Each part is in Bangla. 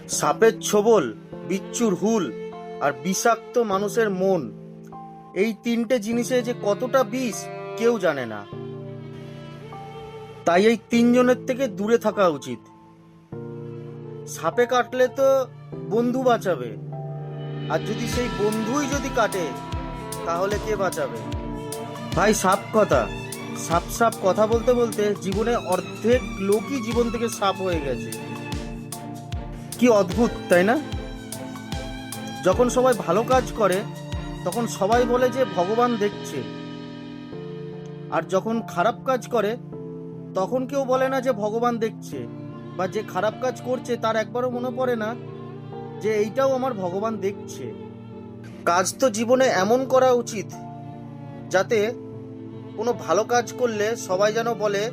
সাপের ছোবল, বিচ্ছুর হুল আর বিষাক্ত মানুষের মন, এই তিনটে জিনিসে যে কতটা বিষ কেউ জানে না। তাই এই তিনজনের থেকে দূরে থাকা উচিত। সাপে কাটলে তো বন্ধু বাঁচাবে, আর যদি সেই বন্ধুই যদি কাটে তাহলে কে বাঁচাবে? ভাই সাপ কথা, সাপ সাপ কথা বলতে বলতে জীবনে অর্ধেক লোকই জীবন থেকে সাপ হয়ে গেছে। কি অদ্ভুত, তাই না? যখন সবাই ভালো কাজ করে তখন সবাই বলে যে ভগবান দেখছে, আর যখন খারাপ কাজ করে তখন কেউ বলে না যে ভগবান দেখছে, বা যে খারাপ কাজ করছে তার একবারও মনে পড়ে না যে এইটাও আমার ভগবান দেখছে। কাজ তো জীবনে এমন করা উচিত যাতে কোনো ভালো কাজ করলে সবাই যেন বলে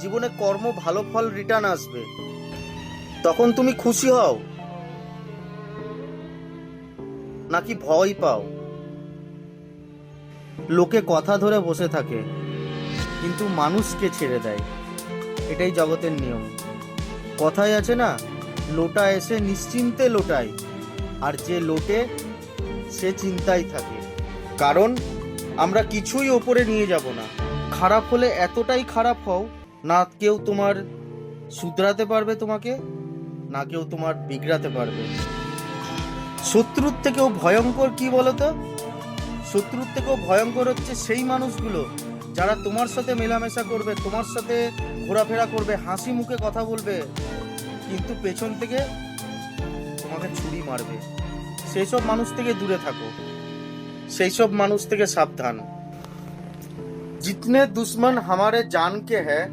জীবনে কর্ম ভালো ফল রিটার্ন আসবে, তখন তুমি খুশি হও নাকি ভয় পাও? লোকে কথা ধরে বসে থাকে কিন্তু মানুষকে ছেড়ে দেয়, এটাই জগতের নিয়ম। কথায় আছে না, লোটা এসে নিশ্চিন্তে লোটায়, আর যে লোটে সে চিন্তায় থাকে। কারণ আমরা কিছুই ওপরে নিয়ে যাব না। খারাপ হলে এতটাই খারাপ হও, না কেউ তোমার শুধরাতে পারবে তোমাকে, না কেউ তোমার বিগড়াতে পারবে। শত্রুর থেকেও ভয়ঙ্কর কি বলতো? শত্রুর থেকেও ভয়ঙ্কর হচ্ছে সেই মানুষগুলো যারা তোমার সাথে মেলামেশা করবে, তোমার সাথে ঘোরাফেরা করবে, হাসি মুখে কথা বলবে, কিন্তু পেছন থেকে তোমাকে ছুরি মারবে। সেই সব মানুষ থেকে দূরে থাকো, সেই সব মানুষ থেকে সাবধান। जितने दुश्मन हमारे जान के हैं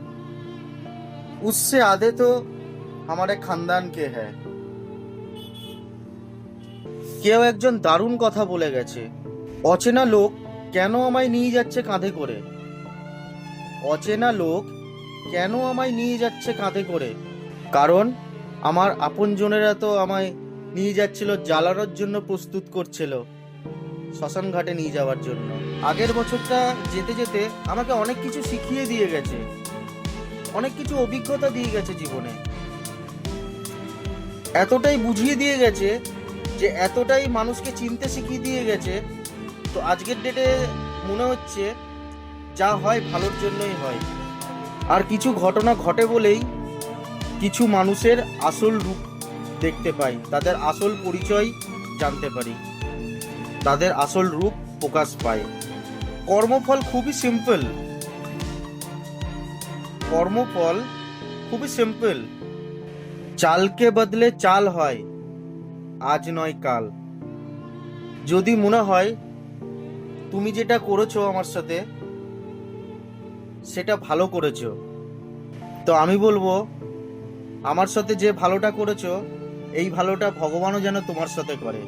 उससे आधे तो हमारे खानदान के हैं। কেউ একজন দারুণ কথা বলে গেছে, অচেনা লোক কেন আমায় নিয়ে যাচ্ছে কাঁধে করে? অচেনা লোক কেন আমায় নিয়ে যাচ্ছে কাঁধে করে? কারণ আমার আপনজনেরা তো আমায় নিয়ে যাচ্ছিল, জ্বালানোর জন্য প্রস্তুত করছিল, শ্মশান ঘাটে নিয়ে যাওয়ার জন্য। আগের বছরটা যেতে যেতে আমাকে অনেক কিছু শিখিয়ে দিয়ে গেছে, অনেক কিছু অভিজ্ঞতা দিয়ে গেছে জীবনে, এতটাই বুঝিয়ে দিয়ে গেছে, যে এতটাই মানুষকে চিনতে শিখিয়ে দিয়ে গেছে। তো আজকের ডেটে মনে হচ্ছে যা হয় ভালোর জন্যই হয়। আর কিছু ঘটনা ঘটে বলেই কিছু মানুষের আসল রূপ দেখতে পাই, তাদের আসল পরিচয় জানতে পারি, তাদের আসল রূপ প্রকাশ পায়। কর্মফল খুবই সিম্পল, কর্মফল খুবই সিম্পল। চালকে বদলে চাল হয়, আজ নয় কাল। যদি মনে হয় তুমি যেটা করেছো আমার সাথে সেটা ভালো করেছো, তো আমি বলবো আমার সাথে যে ভালোটা করেছো এই ভালোটা ভগবানও যেন তোমার সাথে করে।